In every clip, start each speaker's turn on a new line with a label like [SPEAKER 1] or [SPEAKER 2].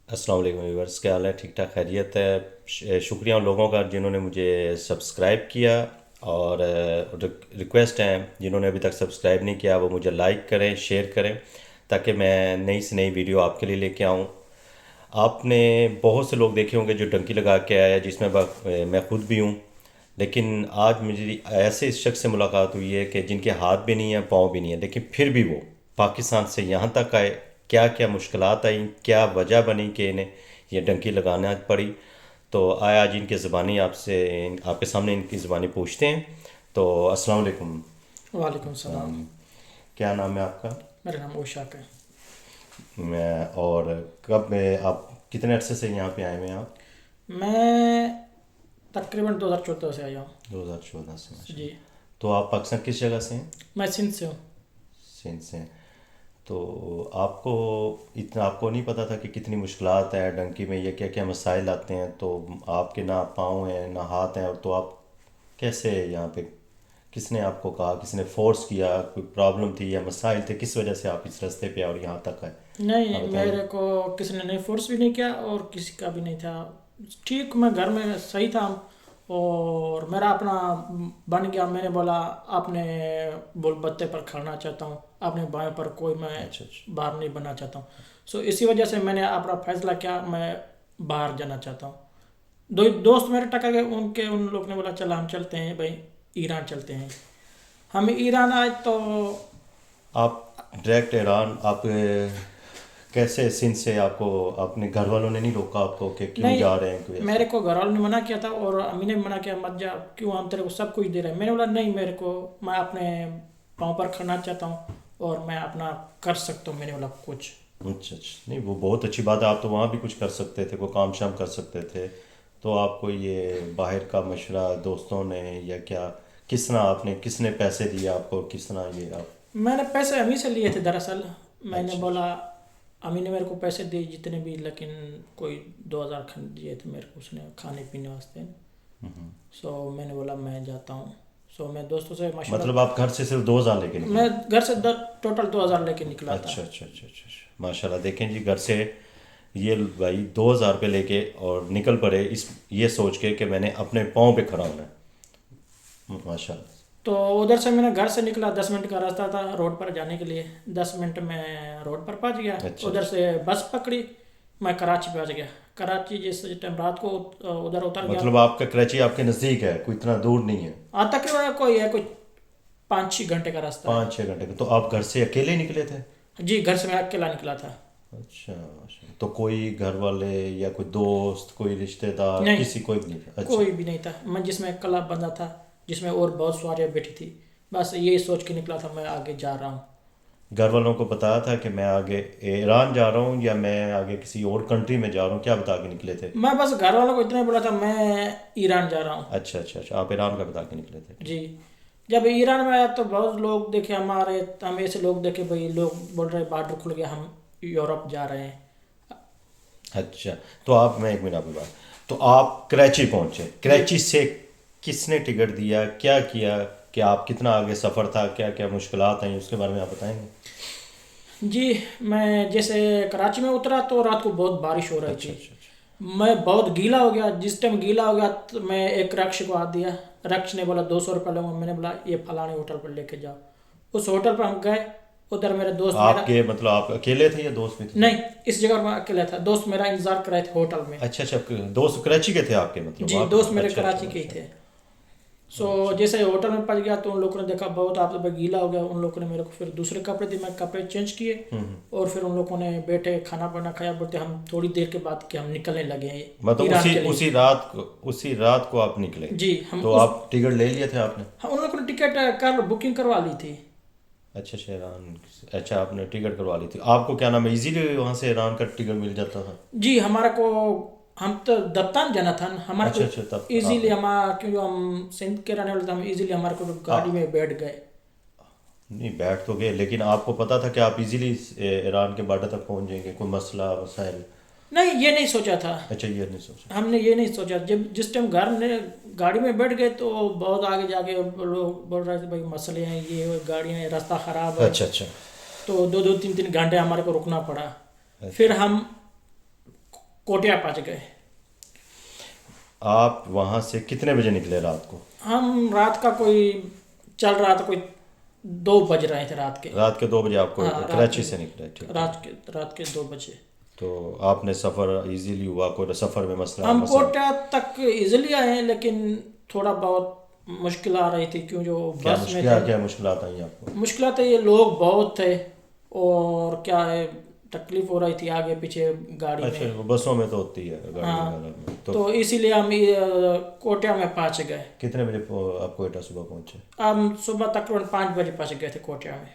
[SPEAKER 1] السلام علیکم ویورس، کیا حال ہے؟ ٹھیک ٹھاک، خیریت ہے؟ شکریہ ان لوگوں کا جنہوں نے مجھے سبسکرائب کیا، اور ریکویسٹ ہے جنہوں نے ابھی تک سبسکرائب نہیں کیا وہ مجھے لائک کریں، شیئر کریں، تاکہ میں نئی سے نئی ویڈیو آپ کے لیے لے کے آؤں۔ آپ نے بہت سے لوگ دیکھے ہوں گے جو ڈنکی لگا کے آیا، جس میں میں خود بھی ہوں، لیکن آج مجھے ایسے اس شخص سے ملاقات ہوئی ہے کہ جن کے ہاتھ بھی نہیں ہیں، پاؤں بھی نہیں ہیں، لیکن پھر بھی وہ پاکستان سے یہاں تک آئے۔ کیا کیا مشکلات آئیں، کیا وجہ بنی کہ انہیں یہ ڈنکی لگانا پڑی، تو آیا آج ان کی زبانی آپ کے سامنے ان کی زبانی پوچھتے ہیں۔ تو السلام علیکم۔
[SPEAKER 2] وعلیکم السلام۔
[SPEAKER 1] کیا نام ہے آپ کا؟
[SPEAKER 2] میرا نام اوشاک ہے۔
[SPEAKER 1] اور کب آپ کتنے عرصے سے یہاں پہ آئے ہوئے ہیں آپ؟
[SPEAKER 2] میں تقریباً 2014 سے آیا ہوں
[SPEAKER 1] 2014 سے، ماشاء
[SPEAKER 2] جی۔
[SPEAKER 1] اللہ۔ تو آپ پاکستان کس جگہ سے ہیں؟
[SPEAKER 2] میں سندھ سے ہوں۔
[SPEAKER 1] سندھ سے ہیں۔ تو آپ کو نہیں پتا تھا کہ کتنی مشکلات ہیں ڈنکی میں، یہ کیا کیا مسائل آتے ہیں؟ تو آپ کے نہ پاؤں ہیں نہ ہاتھ ہیں، اور تو آپ کیسے یہاں پہ؟ کس نے آپ کو کہا، کس نے فورس کیا؟ کوئی پرابلم تھی یا مسائل تھے؟ کس وجہ سے آپ اس راستے پہ اور یہاں تک آئے؟ آپ
[SPEAKER 2] نہیں،
[SPEAKER 1] بتائیں۔
[SPEAKER 2] میرے کو کسی نے نہیں فورس بھی نہیں کیا اور کسی کا بھی نہیں تھا۔ ٹھیک، میں گھر میں صحیح تھا اور میرا اپنا بن گیا۔ میں نے بولا اپنے بول بتے پر کھڑنا چاہتا ہوں، اپنے بائیں پر کوئی میں
[SPEAKER 1] اچھا اچھا
[SPEAKER 2] باہر نہیں بننا چاہتا ہوں۔ سو اسی وجہ سے میں نے اپنا فیصلہ کیا، میں باہر جانا چاہتا ہوں۔ دو دوست میرے ٹکر گئے، ان لوگ نے بولا چلا ہم چلتے ہیں بھائی، ایران چلتے ہیں۔ ہم ایران آئے تو
[SPEAKER 1] آپ ڈائریکٹ ایران، آپ کیسے سندھ سے؟ آپ کو اپنے گھر والوں نے نہیں روکا آپ کو کہ کیوں
[SPEAKER 2] نہیں،
[SPEAKER 1] جا رہے ہیں کوئی ایسا؟
[SPEAKER 2] میرے کو گھر والوں نے منع کیا تھا اور امی نے بھی منع کیا مت جا، کیوں ہم تیرے کو سب کچھ دے رہے ہیں۔ میں نے بولا نہیں، میں اپنے پاؤں پر کھڑنا چاہتا ہوں اور میں اپنا کر سکتا ہوں۔ میں نے بولا کچھ
[SPEAKER 1] اچھا اچھا، نہیں وہ بہت اچھی بات ہے، آپ تو وہاں بھی کچھ کر سکتے تھے، کوئی کام شام کر سکتے تھے۔ تو آپ کو یہ باہر کا مشورہ دوستوں نے یا کیا، کس نے پیسے دیے آپ کو، کس طرح یہ آپ؟
[SPEAKER 2] میں نے پیسے امی سے لیے تھے دراصل۔ میں نے
[SPEAKER 1] اچھا
[SPEAKER 2] بولا،
[SPEAKER 1] اچھا
[SPEAKER 2] امی نے میرے کو پیسے دیے جتنے بھی، لیکن کوئی 2000 کھن دیے تھے میرے کو اس نے کھانے پینے واسطے۔ سو میں نے بولا میں جاتا ہوں۔ سو میں دوستوں سے مشورہ،
[SPEAKER 1] مطلب آپ گھر سے صرف 2,000 لے کے نکلے؟
[SPEAKER 2] میں گھر سے ٹوٹل 2000 لے کے نکلا تھا۔
[SPEAKER 1] اچھا اچھا اچھا اچھا اچھا، ماشاء اللہ۔ دیکھیں جی، گھر سے یہ بھائی 2,000 روپے لے کے اور نکل پڑے، یہ سوچ کے کہ میں نے اپنے پاؤں پہ کھڑا ہونا ہے، ماشاء اللہ۔
[SPEAKER 2] تو ادھر سے میں نے گھر سے نکلا، 10 منٹ کا راستہ تھا روڈ پر جانے کے لیے۔ 10 منٹ میں روڈ پر پہنچ گیا۔
[SPEAKER 1] اچھا
[SPEAKER 2] ادھر
[SPEAKER 1] اچھا،
[SPEAKER 2] سے بس پکڑی، میں کراچی پہنچ گیا۔ کراچی جس ٹائم رات کو ادھر اتر گیا،
[SPEAKER 1] مطلب آپ کا کراچی آپ کے نزدیک ہے، کوئی اتنا دور نہیں ہے؟
[SPEAKER 2] تقریباً کوئی 5-6 گھنٹے کا راستہ ہے۔
[SPEAKER 1] 5-6 گھنٹے کا؟ تو آپ گھر سے اکیلے نکلے تھے؟
[SPEAKER 2] جی، گھر سے میں اکیلا نکلا تھا۔
[SPEAKER 1] اچھا اچھا، تو کوئی گھر والے یا کوئی دوست، کوئی رشتہ دار،
[SPEAKER 2] نہیں،
[SPEAKER 1] کوئی بھی نہیں تھا؟ اچھا
[SPEAKER 2] کوئی بھی نہیں تھا۔ میں جس میں کلب بندہ تھا، جس میں اور بہت سواریاں بیٹھی تھی، بس یہی سوچ کے نکلا تھا میں آگے جا رہا ہوں۔
[SPEAKER 1] گھر والوں کو بتایا تھا کہ میں آگے ایران جا رہا ہوں یا میں آگے کسی اور کنٹری میں جا رہا ہوں؟ کیا بتا کے نکلے تھے؟
[SPEAKER 2] میں بس گھر والوں کو اتنا ہی بولا تھا میں ایران جا رہا ہوں۔
[SPEAKER 1] اچھا اچھا اچھا، آپ ایران کا بتا کے نکلے تھے؟
[SPEAKER 2] جی، جب ایران میں آیا تو بہت لوگ دیکھے ہم ایسے لوگ دیکھے بھائی، لوگ بول رہے بارڈر کھل گیا، ہم یورپ جا رہے ہیں۔
[SPEAKER 1] اچھا، تو میں ایک منٹ آپ کی بات، تو آپ کراچی پہنچے، کراچی سے کس نے ٹکٹ دیا، کیا کیا، کہ آپ کتنا آگے سفر تھا، کیا کیا مشکلات ہیں، اس کے بارے میں آپ بتائیں گے؟
[SPEAKER 2] جی، میں جیسے کراچی میں اترا تو رات کو بہت بارش ہو رہی
[SPEAKER 1] اچھا
[SPEAKER 2] تھی۔
[SPEAKER 1] اچھا اچھا
[SPEAKER 2] میں بہت گیلا ہو گیا۔ جس ٹائم گیلا ہو گیا تو میں ایک رکش کو ہاتھ دیا، رکش نے بولا 200 روپے لوں گا۔ میں نے بولا یہ فلانے ہوٹل پر لے کے جاؤ۔ اس ہوٹل پر ہم گئے، ادھر میرے دوست میرا،
[SPEAKER 1] آپ کے مطلب آپ اکیلے تھے یا دوست بھی تھے؟
[SPEAKER 2] نہیں، اس جگہ میں اکیلا تھا، دوست میرا انتظار کر رہے تھے ہوٹل میں۔
[SPEAKER 1] اچھا اچھا، دوست کراچی کے تھے آپ کے؟ مطلب
[SPEAKER 2] جی،
[SPEAKER 1] وہاں پہ؟
[SPEAKER 2] دوست میرے
[SPEAKER 1] اچھا اچھا،
[SPEAKER 2] کراچی کے ہی
[SPEAKER 1] ماشاء
[SPEAKER 2] تھے۔
[SPEAKER 1] اللہ۔
[SPEAKER 2] سو جیسے ہوٹل میں پہنچ گیا تو ان لوگوں نے دیکھا بہت آپ سے گیلا ہو گیا، ان لوگوں نے میرے کو پھر دوسرے کپڑے دیے، میں کپڑے چینج کیے اور پھر ان لوگوں نے بیٹھے کھانا پانا کھایا۔ بولتے ہم تھوڑی دیر کے بعد کہ ہم نکلنے لگے ہیں
[SPEAKER 1] مطلب
[SPEAKER 2] ایران کے لیے۔
[SPEAKER 1] اسی رات کو آپ نکلے؟
[SPEAKER 2] جی، ہم
[SPEAKER 1] تو آپ ٹکٹ لے لیے تھے آپ نے؟
[SPEAKER 2] ان لوگوں نے ٹکٹ بکنگ کروا لی تھی۔
[SPEAKER 1] اچھا اچھا، ایران، اچھا آپ نے ٹکٹ کروا لی تھی؟ آپ کو کیا نام ہے، ایزیلی وہاں سے ایران کا ٹکٹ مل جاتا تھا؟
[SPEAKER 2] جی، ہمارے کو، ہم تو دبتان جانا تھا نا، ہمارے کو
[SPEAKER 1] اچھا اچھا، تب آپ
[SPEAKER 2] ایزیلی کیونکہ ہم سندھ کے رہنے والے تھے، ہم ایزیلی ہمارے کو گاڑی میں بیٹھ گئے۔
[SPEAKER 1] نہیں بیٹھ تو گئے، لیکن آپ کو پتا تھا کہ آپ ایزیلی ایران کے بارڈر تک پہنچ جائیں گے؟ کوئی مسئلہ مسائل؟
[SPEAKER 2] نہیں، یہ نہیں سوچا تھا،
[SPEAKER 1] اچھا، یہ نہیں سوچا؟
[SPEAKER 2] ہم نے یہ نہیں سوچا۔ جس ٹائم گاڑی میں بیٹھ گئے تو بہت آگے جا کے لوگ بول رہے تھے بھائی مسئلے ہیں، یہ گاڑیاں ہیں، راستہ خراب ہے۔
[SPEAKER 1] اچھا اچھا
[SPEAKER 2] تو 2-2 3-3 گھنٹے ہمارے کو رکنا پڑا۔ پھر ہم कोटिया पहुंच गए।
[SPEAKER 1] आप वहाँ से कितने बजे निकले रात को?
[SPEAKER 2] हम रात का कोई चल रहा था, कोई 2 बज रहे थे रात के।
[SPEAKER 1] रात के 2 बजे आपको
[SPEAKER 2] हाँ, रात
[SPEAKER 1] कराची
[SPEAKER 2] के-
[SPEAKER 1] से निकले? ठीक।
[SPEAKER 2] रात के 2 बजे।
[SPEAKER 1] तो आपने सफ़र इजीली हुआ? कोई सफ़र में मसला
[SPEAKER 2] हम
[SPEAKER 1] मसला
[SPEAKER 2] कोटा तक इजीली आए हैं, लेकिन थोड़ा बहुत मुश्किल आ रही थी, क्यों जो
[SPEAKER 1] क्या
[SPEAKER 2] बस में
[SPEAKER 1] मुश्किल
[SPEAKER 2] थे।
[SPEAKER 1] क्या मुश्किलात आई आपको?
[SPEAKER 2] मुश्किल तो ये लोग बहुत थे, और क्या है, तकलीफ हो रही थी आगे पीछे गाड़ी में।
[SPEAKER 1] अच्छा, बसों में तो होती है, गाड़ी
[SPEAKER 2] हाँ,
[SPEAKER 1] वगैरह में तो।
[SPEAKER 2] तो इसीलिए हम कोटिया में पहुंच गए।
[SPEAKER 1] कितने बजे आप कोयटा सुबह पहुँचे?
[SPEAKER 2] हम सुबह तकरीबन 5 बजे पहुंच गए थे कोटिया में।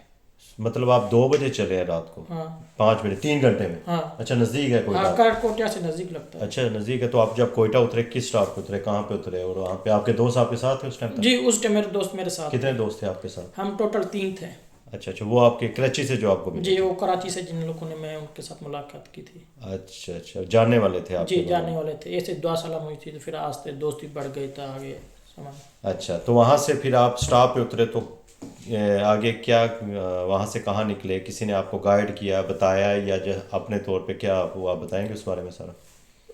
[SPEAKER 1] मतलब आप 2 बजे चले हैं रात को?
[SPEAKER 2] हाँ
[SPEAKER 1] 5 बजे, 3 घंटे में?
[SPEAKER 2] हाँ
[SPEAKER 1] अच्छा, नज़दीक है कोयटा?
[SPEAKER 2] हाँ, कोटिया से नज़दीक लगता है।
[SPEAKER 1] अच्छा, नज़दीक है। तो आप जब कोयटा उतरे किस स्टॉप पे उतरे, कहाँ पे उतरे, और वहाँ पे आपके दोस्त आपके साथ थे उस टाइम तक?
[SPEAKER 2] जी, उस टाइम मेरे दोस्त मेरे साथ।
[SPEAKER 1] कितने दोस्त थे आपके साथ?
[SPEAKER 2] हम टोटल 3 थे।
[SPEAKER 1] अच्छा अच्छा, वो आपके कराची से जो आपको मिले?
[SPEAKER 2] जी, वो कराची से जिन लोगों ने मैं उनके साथ मुलाकात की थी।
[SPEAKER 1] अच्छा अच्छा, जानने वाले थे आपके
[SPEAKER 2] जी,
[SPEAKER 1] लोग?
[SPEAKER 2] जाने वाले थे। ऐसे दुआ सलाम हुई थी, तो फिर आस्ते दोस्ती बढ़ गई था आगे सामान।
[SPEAKER 1] अच्छा, तो वहाँ से फिर आप स्टॉप पे उतरे तो आगे क्या, वहाँ से कहाँ निकले? किसी ने आपको गाइड किया, बताया, या जो अपने तौर पे क्या आप बताएंगे उस बारे में सारा?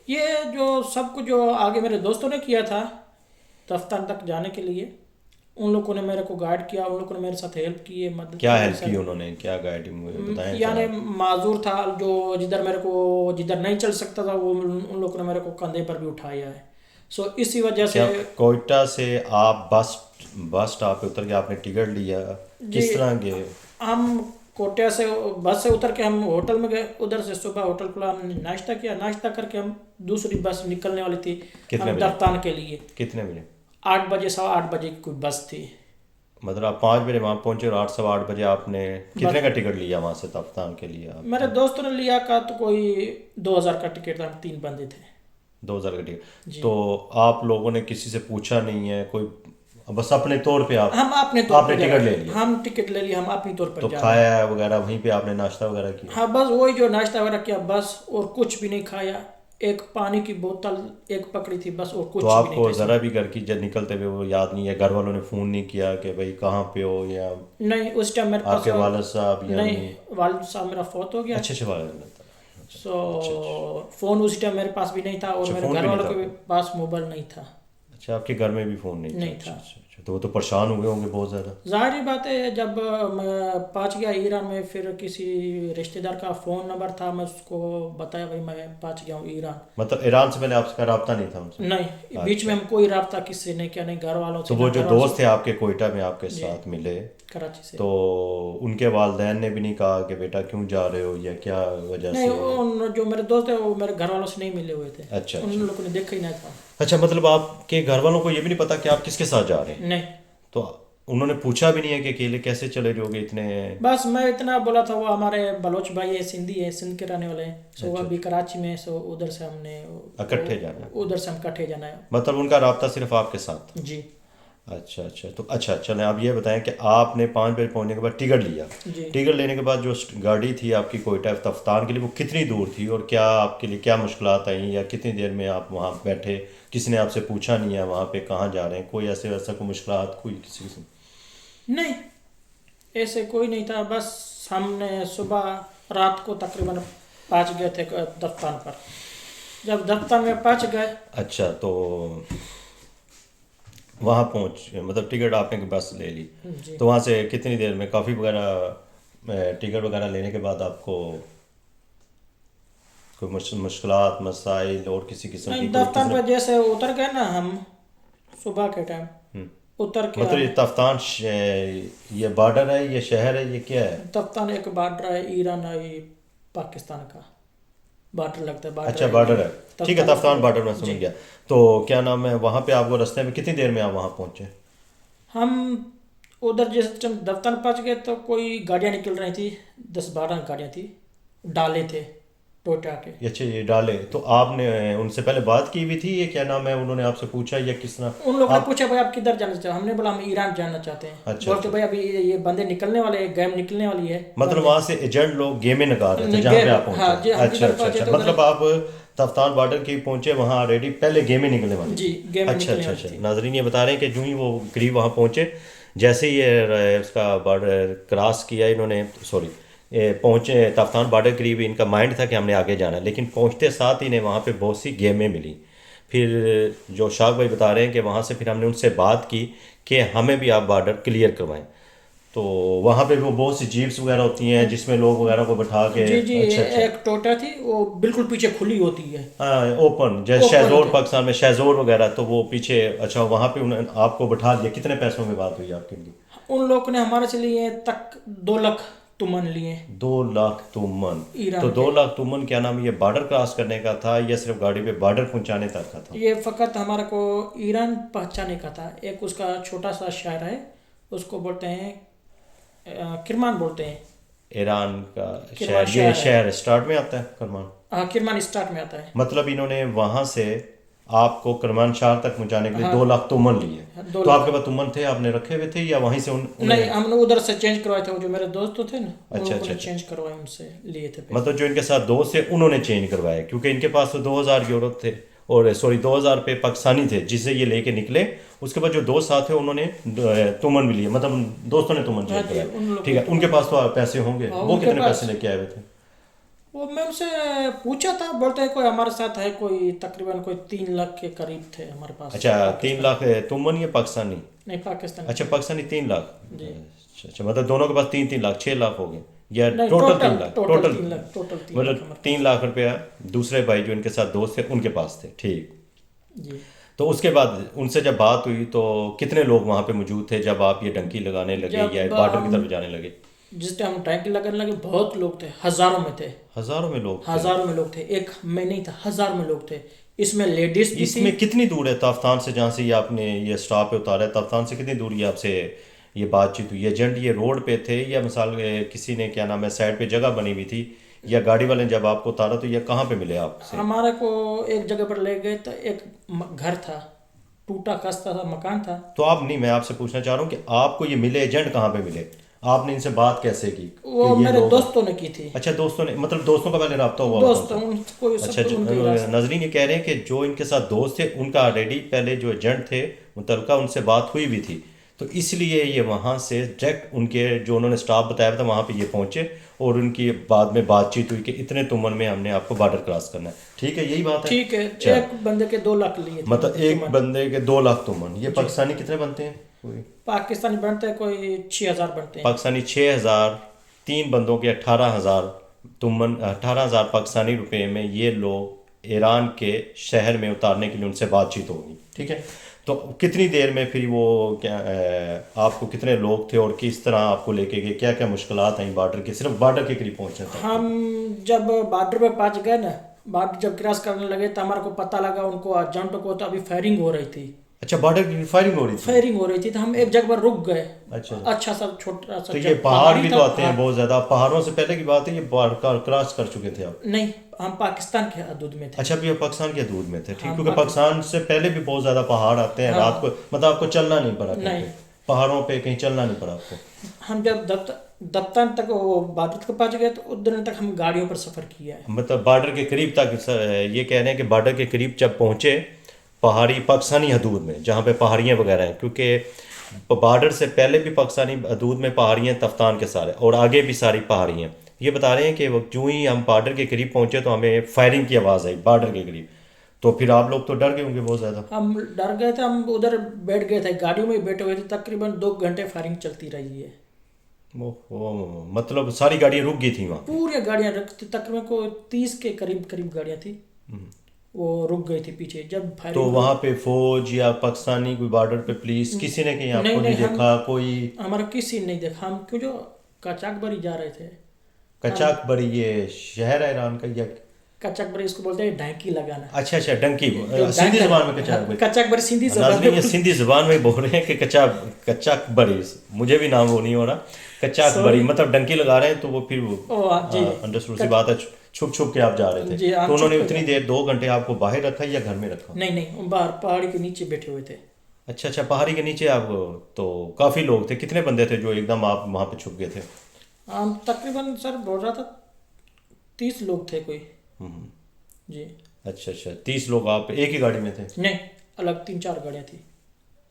[SPEAKER 2] ये जो सब कुछ जो आगे मेरे दोस्तों ने किया था दफ्तर तक जाने के लिए, उन लोगों ने मेरे को गाइड किया, उन लोगों ने मेरे साथ हेल्प की है, मदद
[SPEAKER 1] क्या
[SPEAKER 2] की
[SPEAKER 1] हेल्प
[SPEAKER 2] मेरे
[SPEAKER 1] की
[SPEAKER 2] साथ।
[SPEAKER 1] उन्होंने, क्या गाइड बताएं
[SPEAKER 2] यानी
[SPEAKER 1] जरा?
[SPEAKER 2] माजूर था जो, जिधर मेरे को जिधर नहीं चल सकता था, वो उन लोगों ने मेरे को कंधे पर भी उठाया है। सो इसी वजह से।
[SPEAKER 1] क्या कोयटा से आप बस स्टॉप पे उतर के आपने टिकट लिया, किस तरह गए?
[SPEAKER 2] हम कोटिया से बस से उतर के हम होटल में गए। उधर से सुबह होटल खुला, हमने नाश्ता किया। नाश्ता करके हम दूसरी बस निकलने वाली थी
[SPEAKER 1] कितने
[SPEAKER 2] हम
[SPEAKER 1] बजे?
[SPEAKER 2] दफ्तान के लिए।
[SPEAKER 1] कितने बजे?
[SPEAKER 2] 8 बजे, 8:15 बजे की कोई बस थी।
[SPEAKER 1] मतलब आप 5 बजे वहाँ पहुँचे और 8 सवा 8 बजे आपने कितने का टिकट लिया वहाँ से तफ्तान के लिए आप?
[SPEAKER 2] मेरे दोस्तों ने लिया का तो कोई 2000 का टिकट था, हम 3 बंदे थे।
[SPEAKER 1] 2000 का टिकट?
[SPEAKER 2] जी।
[SPEAKER 1] तो आप लोगों ने किसी से पूछा नहीं है कोई, बस अपने तौर पे आप
[SPEAKER 2] हम अपने तौर
[SPEAKER 1] आपने
[SPEAKER 2] पर जा
[SPEAKER 1] टिकट
[SPEAKER 2] रहे
[SPEAKER 1] ले
[SPEAKER 2] हैं।
[SPEAKER 1] लिया?
[SPEAKER 2] हम टिकट ले लिया, हम अपनी तौर पर
[SPEAKER 1] तो
[SPEAKER 2] जा रहे हैं।
[SPEAKER 1] खाया वगैरह वहीं पे आपने नाश्ता वगैरह किया?
[SPEAKER 2] हाँ, बस वही जो नाश्ता वगैरह किया बस, और कुछ भी नहीं खाया। एक पानी की बोतल एक पकड़ी थी बस, और कुछ
[SPEAKER 1] तो
[SPEAKER 2] भी नहीं
[SPEAKER 1] आपको
[SPEAKER 2] खाया।
[SPEAKER 1] ज़रा भी घर की जब निकलते हुए वो याद नहीं है? घर वालों ने फ़ोन नहीं किया कि भाई कहाँ पे हो, या
[SPEAKER 2] नहीं, उस टाइम मेरे पास
[SPEAKER 1] आपके वालिद साहब या
[SPEAKER 2] नहीं, वालिद साहब मेरा फौत हो गया।
[SPEAKER 1] अच्छे अच्छे वालिद?
[SPEAKER 2] सो फोन उस टाइम मेरे पास भी नहीं था, और
[SPEAKER 1] अच्छा,
[SPEAKER 2] मेरे
[SPEAKER 1] फ़ोन
[SPEAKER 2] घर
[SPEAKER 1] भी नहीं
[SPEAKER 2] वालों
[SPEAKER 1] था
[SPEAKER 2] के पास मोबाइल नहीं था।
[SPEAKER 1] अच्छा, आपके घर में भी फ़ोन नहीं था?
[SPEAKER 2] नहीं
[SPEAKER 1] अच्छा
[SPEAKER 2] था।
[SPEAKER 1] अच्छा अच्छा, तो वो तो परेशान हुए होंगे बहुत ज़्यादा।
[SPEAKER 2] ज़ाहिर बात है, जब मैं पहुंच गया ईरान में, फिर किसी रिश्तेदार का फ़ोन नंबर था, मैं उसको बताया भाई मैं पहुंच गया हूँ ईरान।
[SPEAKER 1] मतलब ईरान से पहले आपका रब्ता नहीं था उनसे?
[SPEAKER 2] नहीं, बीच में हम कोई रब्ता किससे नहीं किया, नहीं घर वालों से,
[SPEAKER 1] तो वो
[SPEAKER 2] ना
[SPEAKER 1] जो
[SPEAKER 2] घर वालों
[SPEAKER 1] दोस्त थे आपके कोयटा में आपके साथ मिले,
[SPEAKER 2] से, कराची से।
[SPEAKER 1] तो उनके वालिदैन ने भी नहीं कहा कि बेटा क्यों जा रहे हो, या क्या वजह
[SPEAKER 2] नहीं,
[SPEAKER 1] से?
[SPEAKER 2] उन जो मेरे दोस्त है वो मेरे घर वालों से नहीं मिले हुए थे।
[SPEAKER 1] अच्छा
[SPEAKER 2] उन
[SPEAKER 1] अच्छा
[SPEAKER 2] लोगों ने देखा ही नहीं था।
[SPEAKER 1] अच्छा, मतलब आपके घर वालों को ये भी नहीं पता कि आप किसके साथ जा रहे हैं?
[SPEAKER 2] नहीं,
[SPEAKER 1] तो उन्होंने पूछा भी नहीं है कि अकेले कैसे चले जाओगे इतने?
[SPEAKER 2] बस मैं इतना बोला था, वो हमारे बलोच भाई है, सिंधी है, सिंध के रहने वाले हैं। सो वो अभी कराची में, सो उधर से हमने
[SPEAKER 1] इकट्ठे जाना है?
[SPEAKER 2] उधर से हम इकट्ठे जाना है।
[SPEAKER 1] मतलब उनका राब्ता सिर्फ आपके साथ था?
[SPEAKER 2] जी
[SPEAKER 1] अच्छा अच्छा, तो अच्छा चलें, आप ये बताएं कि आपने 5 बजे पहुंचने के बाद टिकट लिया।
[SPEAKER 2] जी।
[SPEAKER 1] टिकट लेने के बाद जो गाड़ी थी आपकी कोयटा तफ्तान के लिए, वो कितनी दूर थी, और क्या आपके लिए क्या मुश्किलात आई, या कितनी देर में आप वहाँ बैठे? किसी ने आपसे पूछा नहीं है वहाँ पे कहाँ जा रहे हैं? कोई ऐसे वैसा कोई मुश्किलात कोई किसी किस्म?
[SPEAKER 2] नहीं, ऐसे कोई नहीं था। बस हमने सुबह रात को तकरीबन पहुंच गए थे दफ्तान पर। जब दफ्तार में पहुंच गए,
[SPEAKER 1] अच्छा, तो वहाँ पहुँच मतलब टिकट आपने बस ले ली,
[SPEAKER 2] जी
[SPEAKER 1] तो वहाँ से कितनी देर में काफ़ी वगैरह टिकट वगैरह लेने के बाद आपको कोई मुश्किलात मसाइल और किसी किस्म
[SPEAKER 2] नहीं,
[SPEAKER 1] की कोई
[SPEAKER 2] दफ्तार
[SPEAKER 1] किसी
[SPEAKER 2] पर जैसे उतर गए ना हम सुबह के टाइम, उतर के
[SPEAKER 1] मतलब ये तफ्तान ये बॉर्डर है, ये शहर है, ये क्या है?
[SPEAKER 2] तफ्तान एक बॉर्डर है, ईरान है, पाकिस्तान का बॉर्डर लगता है। बॉर्डर
[SPEAKER 1] अच्छा, बॉर्डर है, ठीक है, तफ्तान बॉर्डर में समझ
[SPEAKER 2] जी।
[SPEAKER 1] गया। तो क्या नाम है, वहाँ पे आपको रास्ते में कितनी देर में आप वहाँ पहुँचे?
[SPEAKER 2] हम उधर जिस टाइम दफ्तर पहुंच गए तो कोई गाड़ियाँ निकल रही थी, 10-12 गाड़ियाँ थी, डाले थे टोयोटा के।
[SPEAKER 1] अच्छा, ये डाले, तो आपने उनसे पहले बात की हुई थी, ये क्या नाम है, उन्होंने आपसे पूछा या किस तरह?
[SPEAKER 2] उन लोगों ने पूछा भाई आप किधर जाना चाहते हो? हमने बोला हम ईरान जाना चाहते हैं।
[SPEAKER 1] अच्छा,
[SPEAKER 2] बोलते भाई अभी ये बंदे निकलने वाले हैं, गेम निकलने वाली है।
[SPEAKER 1] मतलब वहाँ से एजेंट लोग गेमें निकाल रहे थे
[SPEAKER 2] नहीं,
[SPEAKER 1] जहाँ पे
[SPEAKER 2] गेम,
[SPEAKER 1] आप
[SPEAKER 2] हाँ जी,
[SPEAKER 1] पहुँचे?
[SPEAKER 2] हम
[SPEAKER 1] अच्छा
[SPEAKER 2] किधर
[SPEAKER 1] अच्छा
[SPEAKER 2] पहुंचे
[SPEAKER 1] अच्छा,
[SPEAKER 2] तो
[SPEAKER 1] मतलब आप तफ्तान बॉर्डर की पहुँचे, वहाँ ऑलरेडी पहले गेमें निकलने वाली
[SPEAKER 2] जी,
[SPEAKER 1] थी?
[SPEAKER 2] गेम
[SPEAKER 1] अच्छा
[SPEAKER 2] निकलने
[SPEAKER 1] अच्छा
[SPEAKER 2] वाली
[SPEAKER 1] अच्छा,
[SPEAKER 2] थी।
[SPEAKER 1] नाजरीन ये बता रहे हैं कि जो ही वो करीब वहाँ पहुँचे, जैसे ही ये उसका बॉर्डर क्रॉस किया इन्होंने, सॉरी, पहुँचे तफ्तान बॉर्डर के करीब इनका माइंड था कि हमने आगे जाना है, लेकिन पहुँचते साथ ही इन्हें वहाँ पे बहुत सी गेमें मिली। फिर जो शाह भाई बता रहे हैं कि वहाँ से फिर हमने उनसे बात की कि हमें भी आप बॉर्डर क्लियर करवाएं। तो वहाँ पे वो बहुत सी जीप्स वगैरह होती हैं जिसमें लोग वगैरह को बैठा के।
[SPEAKER 2] जी जी,
[SPEAKER 1] अच्छा अच्छा।
[SPEAKER 2] एक टोटा थी वो बिल्कुल पीछे खुली होती है।
[SPEAKER 1] हाँ ओपन, जैसे
[SPEAKER 2] ओपन
[SPEAKER 1] शहजोर
[SPEAKER 2] थे।
[SPEAKER 1] पाकिस्तान में शहजोर वगैरह, तो वो पीछे। अच्छा, वहाँ पे उन्होंने आपको बैठा दिया। कितने पैसों में बात हुई आपके लिए?
[SPEAKER 2] उन लोगों ने हमारे से लिए तक 2 लाख तुमन लिए
[SPEAKER 1] 2 लाख तुमन? तो
[SPEAKER 2] ईरान
[SPEAKER 1] दो
[SPEAKER 2] के।
[SPEAKER 1] लाख तुमन क्या नाम, ये बॉर्डर क्रॉस करने का था या सिर्फ गाड़ी पे बॉर्डर पहुंचाने तक का था?
[SPEAKER 2] ये फ़कत हमारे को ईरान पहचाने का था। एक उसका छोटा सा शहर है, उसको बोलते हैं किरमान बोलते हैं।
[SPEAKER 1] ईरान का
[SPEAKER 2] किरमान
[SPEAKER 1] शहर, ये
[SPEAKER 2] शहर है।
[SPEAKER 1] शहर स्टार्ट में आता है करमान?
[SPEAKER 2] हाँ, किरमान स्टार्ट में आता है।
[SPEAKER 1] मतलब इन्होंने वहां से आपको करमान शहर तक पहुंचाने के लिए
[SPEAKER 2] हाँ
[SPEAKER 1] 2 लाख तुमन लिए?
[SPEAKER 2] दो
[SPEAKER 1] तो
[SPEAKER 2] लाख
[SPEAKER 1] आपके पास तुमन थे, आपने रखे हुए थे या वहीं से
[SPEAKER 2] नहीं,
[SPEAKER 1] उन्हें?
[SPEAKER 2] हमने उधर से चेंज करवाए थे। वो जो मेरे दोस्त थे ना, उन
[SPEAKER 1] अच्छा
[SPEAKER 2] लोगों
[SPEAKER 1] अच्छा
[SPEAKER 2] ने
[SPEAKER 1] अच्छा।
[SPEAKER 2] चेंज करवाए, उनसे लिए थे पैसे।
[SPEAKER 1] मतलब जो इनके साथ दोस्त थे उन्होंने चेंज करवाया, क्योंकि इनके पास तो 2,000 यूरो थे, और सॉरी 2,000 रुपये पाकिस्तानी थे जिससे ये लेके निकले। उसके बाद जो दोस्त साथ थे उन्होंने तुमन भी लिए, मतलब दोस्तों ने तुमन
[SPEAKER 2] हाँ
[SPEAKER 1] चेंज
[SPEAKER 2] जी,
[SPEAKER 1] कराया।
[SPEAKER 2] उन लोग
[SPEAKER 1] ठीक
[SPEAKER 2] को
[SPEAKER 1] है, उनके पास तो पैसे होंगे।
[SPEAKER 2] हाँ,
[SPEAKER 1] वो
[SPEAKER 2] उनके
[SPEAKER 1] कितने
[SPEAKER 2] पास।
[SPEAKER 1] पैसे लेके आए हुए थे?
[SPEAKER 2] वो मैं उनसे पूछा था, बोलते हैं कोई हमारे साथ है, कोई तकरीबन कोई 3 लाख के करीब थे हमारे पास।
[SPEAKER 1] अच्छा, 3 लाख
[SPEAKER 2] पाकिस्तानी।
[SPEAKER 1] तुमन या पाकिस्तानी?
[SPEAKER 2] नहीं, पाकिस्तानी
[SPEAKER 1] अच्छा,
[SPEAKER 2] थे।
[SPEAKER 1] पाकिस्तानी 3 लाख।
[SPEAKER 2] जी।
[SPEAKER 1] अच्छा अच्छा, मतलब दोनों के पास 3-3 लाख, 6 लाख हो गए या
[SPEAKER 2] नहीं,
[SPEAKER 1] total
[SPEAKER 2] total
[SPEAKER 1] 3 lakh?
[SPEAKER 2] Total
[SPEAKER 1] total
[SPEAKER 2] 3 lakh, total 3 lakh
[SPEAKER 1] मतलब
[SPEAKER 2] हमारे
[SPEAKER 1] तीन
[SPEAKER 2] पास।
[SPEAKER 1] लाख रुपया दूसरे भाई जो इनके साथ दोस्त थे उनके पास थे। ठीक।
[SPEAKER 2] जी।
[SPEAKER 1] तो उसके बाद उनसे जब बात हुई तो कितने लोग वहाँ पे मौजूद थे जब आप ये डंकी लगाने लगे या
[SPEAKER 2] जब
[SPEAKER 1] बॉर्डर की
[SPEAKER 2] हम
[SPEAKER 1] तरफ जाने लगे?
[SPEAKER 2] जिस टाइम टैंक लगाने लगे, बहुत लोग थे, हज़ारों में थे।
[SPEAKER 1] हज़ारों में लोग थे?
[SPEAKER 2] हज़ारों में लोग थे, एक में नहीं था, हज़ार में लोग थे। इसमें लेडीज़ भी थी।
[SPEAKER 1] इसमें कितनी दूर है ताफ्तान से, जहाँ से ये आपने ये स्टॉप पे उतारा है, ताफ्तान से कितनी दूर ये आपसे ये बातचीत हुई? एजेंट ये रोड पे थे या मिसाल किसी ने क्या नाम है साइड पे जगह बनी हुई थी, या गाड़ी वाले ने जब आपको उतारा तो ये कहाँ पे मिले आपसे?
[SPEAKER 2] हमारे को एक जगह पर ले गए तो एक घर था, टूटा खस्ता सा मकान था।
[SPEAKER 1] तो आप नहीं, मैं आपसे पूछना चाह रहा हूँ कि आपको ये मिले, एजेंट कहाँ पे मिले? आपने इनसे बात कैसे की
[SPEAKER 2] वो
[SPEAKER 1] कि ये
[SPEAKER 2] मेरे
[SPEAKER 1] लोग?
[SPEAKER 2] दोस्तों ने की थी।
[SPEAKER 1] अच्छा, दोस्तों ने, मतलब दोस्तों का पहले रब्ता हुआ होता
[SPEAKER 2] दोस्तों,
[SPEAKER 1] उनसे?
[SPEAKER 2] उनको
[SPEAKER 1] अच्छा
[SPEAKER 2] सब उनके
[SPEAKER 1] अच्छा, नाजरीन ये कह रहे हैं कि जो इनके साथ दोस्त थे उनका ऑलरेडी पहले जो एजेंट थे मुतलका उनसे बात हुई भी थी, तो इसलिए ये वहाँ से डायरेक्ट उनके जो उन्होंने स्टाफ बताया था वहाँ पे ये पहुँचे, और उनकी बाद में बातचीत हुई कि इतने तुमन में हमने आपको बॉर्डर क्रॉस करना है। ठीक है, यही बात है?
[SPEAKER 2] ठीक है।
[SPEAKER 1] चल,
[SPEAKER 2] एक बंदे के 2 लाख लिए थे
[SPEAKER 1] मतलब एक
[SPEAKER 2] तुमन।
[SPEAKER 1] बंदे के 2 लाख तुमन। ये पाकिस्तानी कितने बनते हैं कोई?
[SPEAKER 2] पाकिस्तानी बनते हैं कोई 6,000 बनते हैं।
[SPEAKER 1] पाकिस्तानी 6,000, 3 बंदों के 18,000 तुमन, 18,000 पाकिस्तानी रुपए में ये लोग ईरान के शहर में उतारने के लिए उनसे बातचीत होगी। ठीक है, तो कितनी देर में फिर वो क्या आपको कितने लोग थे और किस तरह आपको लेके गए, क्या क्या मुश्किलात आई बॉर्डर के, सिर्फ बॉर्डर के करीब पहुंचने तक?
[SPEAKER 2] हम जब बॉर्डर पे पहुंच गए ना, बॉर्डर जब क्रॉस करने लगे तो हमारे को पता लगा उनको एजेंट को तो अभी फायरिंग हो रही थी।
[SPEAKER 1] अच्छा, बॉर्डर की फायरिंग हो रही थी?
[SPEAKER 2] फायरिंग हो रही थी तो हम एक जगह पर रुक गए।
[SPEAKER 1] अच्छा।
[SPEAKER 2] अच्छा सा छोटा सा
[SPEAKER 1] तो ये पहाड़
[SPEAKER 2] पहाड़ी
[SPEAKER 1] भी
[SPEAKER 2] था।
[SPEAKER 1] तो आते हैं
[SPEAKER 2] हाँ।
[SPEAKER 1] बहुत ज़्यादा, पहाड़ों से पहले की बात है, ये बॉर्डर क्रॉस कर चुके थे आप?
[SPEAKER 2] नहीं, हम पाकिस्तान के हदूद में थे।
[SPEAKER 1] अच्छा, अभी आप पाकिस्तान के हदूद में थे। ठीक,
[SPEAKER 2] हाँ,
[SPEAKER 1] क्योंकि पाकिस्तान से पहले भी बहुत ज़्यादा पहाड़ आते हैं
[SPEAKER 2] हाँ।
[SPEAKER 1] रात को, मतलब आपको चलना नहीं पड़ा कहीं
[SPEAKER 2] नहीं।
[SPEAKER 1] पे? पहाड़ों पे कहीं चलना नहीं पड़ा आपको?
[SPEAKER 2] हम जब दफ्तर तक वो बॉर्डर तक पहुंच गए तो उधर तक हम गाड़ियों पर सफ़र किया है।
[SPEAKER 1] मतलब बॉर्डर के करीब तक ये कह रहे हैं कि बॉर्डर के करीब जब पहुंचे पहाड़ी पाकिस्तानी हदूद में जहाँ पे पहाड़ियाँ वगैरह हैं, क्योंकि बॉर्डर से पहले भी पाकिस्तानी हदूद में पहाड़ियाँ तफ्तान के सारे, और आगे भी सारी पहाड़ियाँ। ये बता रहे हैं कि वो जो ही हम बॉर्डर के करीब पहुंचे तो हमें फायरिंग की आवाज़ आई बॉर्डर के करीब, तो फिर आप लोग तो डर गए होंगे बहुत ज़्यादा?
[SPEAKER 2] हम डर गए थे, हम उधर बैठ गए थे, गाड़ियों में बैठे हुए थे। तकरीबन 2 घंटे फायरिंग चलती रही है।
[SPEAKER 1] ओहो, मतलब सारी गाड़ियाँ रुक गई थी वहाँ?
[SPEAKER 2] पूरी गाड़ियाँ तकरीबन को 30 के करीब करीब गाड़ियाँ थी, वो रुक गई थी पीछे जब
[SPEAKER 1] तो
[SPEAKER 2] फायरिंग।
[SPEAKER 1] वहाँ पे फौज या पाकिस्तानी कोई बॉर्डर पे पुलिस किसी ने कहीं आपको नहीं देखा कोई?
[SPEAKER 2] हमारा किसी ने नहीं देखा। हम क्यों जो कचाकबरी जा रहे थे।
[SPEAKER 1] कचाक बड़ी ये शहर है ईरान का या?
[SPEAKER 2] कचाकबरी इसको बोलते हैं ढांकी लगाना।
[SPEAKER 1] अच्छा अच्छा, डंकी
[SPEAKER 2] जो
[SPEAKER 1] सिंधी
[SPEAKER 2] ढांका-
[SPEAKER 1] जबान में कचाक बड़ी?
[SPEAKER 2] कचाकबरी सिंधी जबान
[SPEAKER 1] नाज़रीन ये
[SPEAKER 2] में।
[SPEAKER 1] सिंधी जबान में बोल रहे हैं कि कचाक बड़ी, मुझे भी नाम वो नहीं हो रहा। कचाक बड़ी मतलब डंकी लगा रहे हैं, तो वो फिर
[SPEAKER 2] ओ हाँ, जी।
[SPEAKER 1] अंडरस्टूड सी बात है, छुप छुप के आप जा रहे थे।
[SPEAKER 2] जी, हाँ,
[SPEAKER 1] तो उन्होंने
[SPEAKER 2] छुप के
[SPEAKER 1] उतनी देर 2 घंटे आपको बाहर रखा या घर में रखा?
[SPEAKER 2] नहीं नहीं, हम बाहर पहाड़ी के नीचे बैठे हुए थे।
[SPEAKER 1] अच्छा अच्छा, पहाड़ी के नीचे आप, तो काफ़ी लोग थे, कितने बंदे थे जो एकदम आप वहाँ पे छुप गए थे?
[SPEAKER 2] हम तकरीबन सर बोल रहा था 30 लोग थे कोई। जी।
[SPEAKER 1] अच्छा अच्छा, 30 लोग आप एक ही गाड़ी में थे?
[SPEAKER 2] नहीं, अलग 3-4 गाड़ियाँ थी।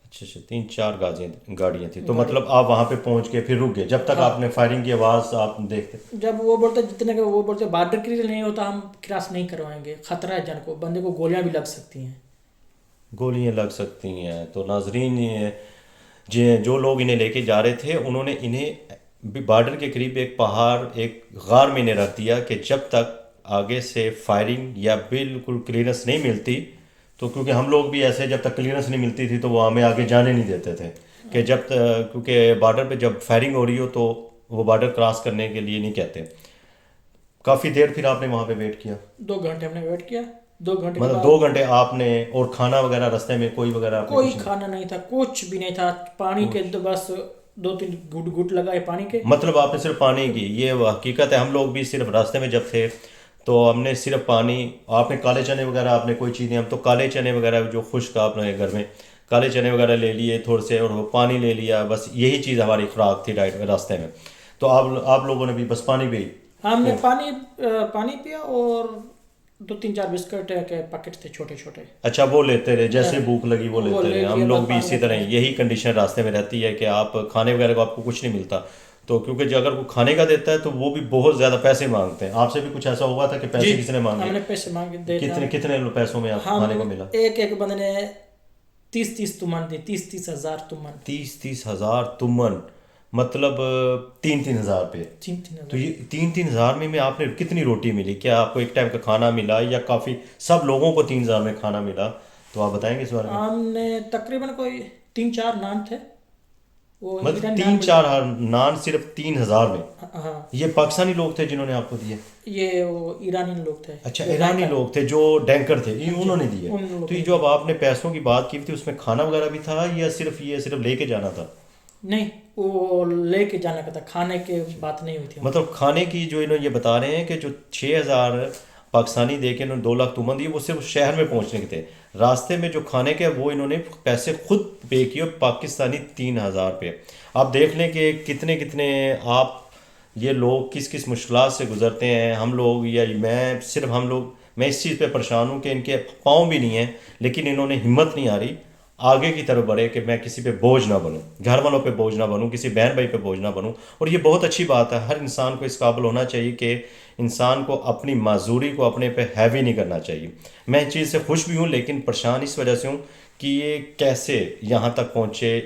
[SPEAKER 1] اچھا 3-4 گاڑیاں تھیں، تو مطلب آپ وہاں پہ پہنچ کے پھر رک گئے جب تک آپ نے فائرنگ کی آواز آپ دیکھتے؟
[SPEAKER 2] جب وہ بولتے جتنے کے وہ بولتے بارڈر کلیئر نہیں ہوتا ہم کراس نہیں کروائیں گے، خطرہ ہے جن کو، بندے کو گولیاں بھی لگ سکتی ہیں.
[SPEAKER 1] گولیاں لگ سکتی ہیں. تو ناظرین جو لوگ انہیں لے کے جا رہے تھے انہوں نے انہیں بارڈر کے قریب ایک پہاڑ ایک غار میں انہیں رکھ دیا کہ جب تک آگے سے فائرنگ یا بالکل کلیئرنس نہیں ملتی، تو کیونکہ ہم لوگ بھی ایسے جب تک کلیئرنس نہیں ملتی تھی تو وہ ہمیں آگے جانے نہیں دیتے تھے کہ کیونکہ بارڈر پہ جب فائرنگ ہو رہی ہو تو وہ بارڈر کراس کرنے کے لیے نہیں کہتے. کافی دیر پھر آپ نے وہاں پہ ویٹ کیا؟
[SPEAKER 2] 2 گھنٹے ہم نے ویٹ کیا. 2 گھنٹے کے
[SPEAKER 1] مطلب
[SPEAKER 2] بعد
[SPEAKER 1] 2 گھنٹے آپ نے، اور کھانا وغیرہ راستے میں کوئی وغیرہ آپ نے
[SPEAKER 2] کوئی
[SPEAKER 1] کچھ نہیں؟
[SPEAKER 2] کھانا نہیں تھا، کچھ بھی نہیں تھا، پانی کے بس 2-3 گھٹ لگائے پانی کے.
[SPEAKER 1] مطلب آپ نے صرف پانی کی، یہ حقیقت ہے. ہم لوگ بھی صرف راستے میں جب تھے تو ہم نے صرف پانی، آپ نے کالے چنے وغیرہ آپ نے کوئی چیز نہیں، ہم تو کالے چنے وغیرہ جو خشک آپ نے گھر میں کالے چنے وغیرہ لے لیے تھوڑے سے، اور وہ پانی لے لیا، بس یہی چیز ہماری خوراک تھی راستے میں. تو آپ لوگوں نے بھی بس پانی پی؟
[SPEAKER 2] ہم نے پانی پیا اور 2-3-4 بسکٹ کے پیکٹ تھے چھوٹے چھوٹے.
[SPEAKER 1] اچھا وہ لیتے رہے، جیسے بھوک لگی وہ لیتے
[SPEAKER 2] لے
[SPEAKER 1] رہے.
[SPEAKER 2] لیے،
[SPEAKER 1] ہم لوگ
[SPEAKER 2] بس
[SPEAKER 1] بھی اسی
[SPEAKER 2] پانی
[SPEAKER 1] طرح یہی کنڈیشن راستے میں رہتی ہے کہ آپ کھانے وغیرہ کو آپ کو کچھ نہیں ملتا، تو کیونکہ جو اگر وہ کھانے کا دیتا ہے تو وہ بھی بہت زیادہ پیسے مانگتے ہیں. آپ سے بھی کچھ ایسا ہوا تھا کہ پیسے کسی نے
[SPEAKER 2] ہم
[SPEAKER 1] مانگے؟
[SPEAKER 2] نے پیسے مانگے دیتا.
[SPEAKER 1] کتنے پیسوں میں آپ کھانے کو
[SPEAKER 2] ہم
[SPEAKER 1] ملا؟
[SPEAKER 2] ایک بندے نے 30 تمن دی، 30 ہزار تمن.
[SPEAKER 1] 30 ہزار تمن، مطلب 3 ہزار پہ.
[SPEAKER 2] 3
[SPEAKER 1] تو
[SPEAKER 2] ہزار.
[SPEAKER 1] یہ 3 ہزار میں آپ نے کتنی روٹی ملی؟ کیا آپ کو ایک ٹائم کا کھانا ملا یا کافی سب لوگوں کو 3 ہزار میں کھانا ملا؟ تو آپ بتائیں گے اس بارے میں.
[SPEAKER 2] ہم نے تقریباً کوئی 3-4 نان تھے، وہ
[SPEAKER 1] مطلب
[SPEAKER 2] ایرانی نان
[SPEAKER 1] 3-4 نان صرف 3 ہزار میں؟
[SPEAKER 2] ہاں
[SPEAKER 1] یہ پاکستانی لوگ تھے جنہوں نے آپ کو دیے؟
[SPEAKER 2] یہ وہ ایرانی لوگ تھے.
[SPEAKER 1] اچھا ایرانی لوگ تھے جو ڈینکر تھے، یہ انہوں نے دیے.
[SPEAKER 2] ان لوگوں
[SPEAKER 1] تو یہ
[SPEAKER 2] نے
[SPEAKER 1] جو اب آپ نے پیسوں کی بات کی تھی اس میں کھانا وغیرہ بھی تھا یا صرف لے کے جانا تھا؟
[SPEAKER 2] نہیں، وہ لے کے جانے کا تھا، کھانے کی بات نہیں ہوئی تھی.
[SPEAKER 1] مطلب کھانے کی جو انہوں یہ بتا رہے ہیں کہ جو 6 ہزار پاکستانی دے کے انہوں نے 2 لاکھ تومن دیے وہ صرف شہر میں پہنچنے کے تھے. راستے میں جو کھانے کے وہ انہوں نے پیسے خود پے کیے پاکستانی 3 ہزار پہ. آپ دیکھ لیں کہ کتنے آپ یہ لوگ کس مشکلات سے گزرتے ہیں. ہم لوگ یا میں اس چیز پہ پریشان ہوں کہ ان کے پاؤں بھی نہیں ہیں لیکن انہوں نے ہمت نہیں آ رہی آگے کی طرف بڑھے کہ میں کسی پہ بوجھ نہ بنوں، گھر والوں پہ بوجھ نہ بنوں، کسی بہن بھائی پہ بوجھ نہ بنوں. اور یہ بہت اچھی بات ہے، ہر انسان کو اس قابل ہونا چاہیے کہ انسان کو اپنی معذوری کو اپنے پہ ہیوی نہیں کرنا چاہیے. میں اس چیز سے خوش بھی ہوں لیکن پریشان اس وجہ سے ہوں کہ یہ کیسے یہاں تک پہنچے،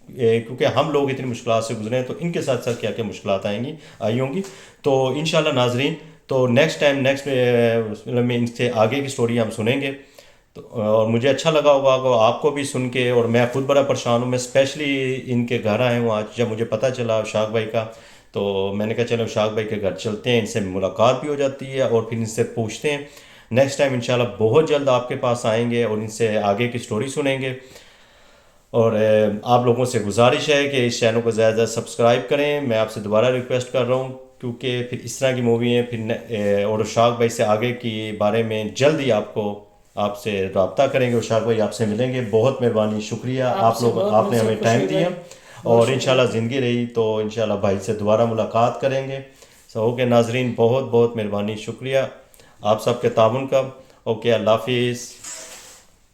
[SPEAKER 1] کیونکہ ہم لوگ اتنی مشکلات سے گزرے ہیں تو ان کے ساتھ ساتھ کیا مشکلات آئی ہوں گی. تو انشاءاللہ ناظرین تو نیکسٹ میں ان سے آگے کی سٹوری ہم سنیں گے. تو اور مجھے اچھا لگا ہوگا کہ آپ کو بھی سن کے، اور میں خود بڑا پریشان ہوں. میں اسپیشلی ان کے گھر آیا ہوں آج، جب مجھے پتہ چلا اشاق بھائی کا تو میں نے کہا چلو اشاق بھائی کے گھر چلتے ہیں، ان سے ملاقات بھی ہو جاتی ہے اور پھر ان سے پوچھتے ہیں. نیکسٹ ٹائم انشاءاللہ بہت جلد آپ کے پاس آئیں گے اور ان سے آگے کی سٹوری سنیں گے. اور آپ لوگوں سے گزارش ہے کہ اس چینل کو زیادہ زیادہ سبسکرائب کریں. میں آپ سے دوبارہ ریکویسٹ کر رہا ہوں کیونکہ پھر اس طرح کی مووی ہیں پھر اور اشاق بھائی سے آگے کی بارے میں جلد ہی آپ سے رابطہ کریں گے. اشاق بھائی آپ سے ملیں گے. بہت مہربانی، شکریہ آپ نے ہمیں ٹائم دیا اور انشاءاللہ زندگی رہی تو انشاءاللہ بھائی سے دوبارہ ملاقات کریں گے. اوکے ناظرین، بہت مہربانی، شکریہ آپ سب کے تعاون کا. اوکے، اللہ حافظ.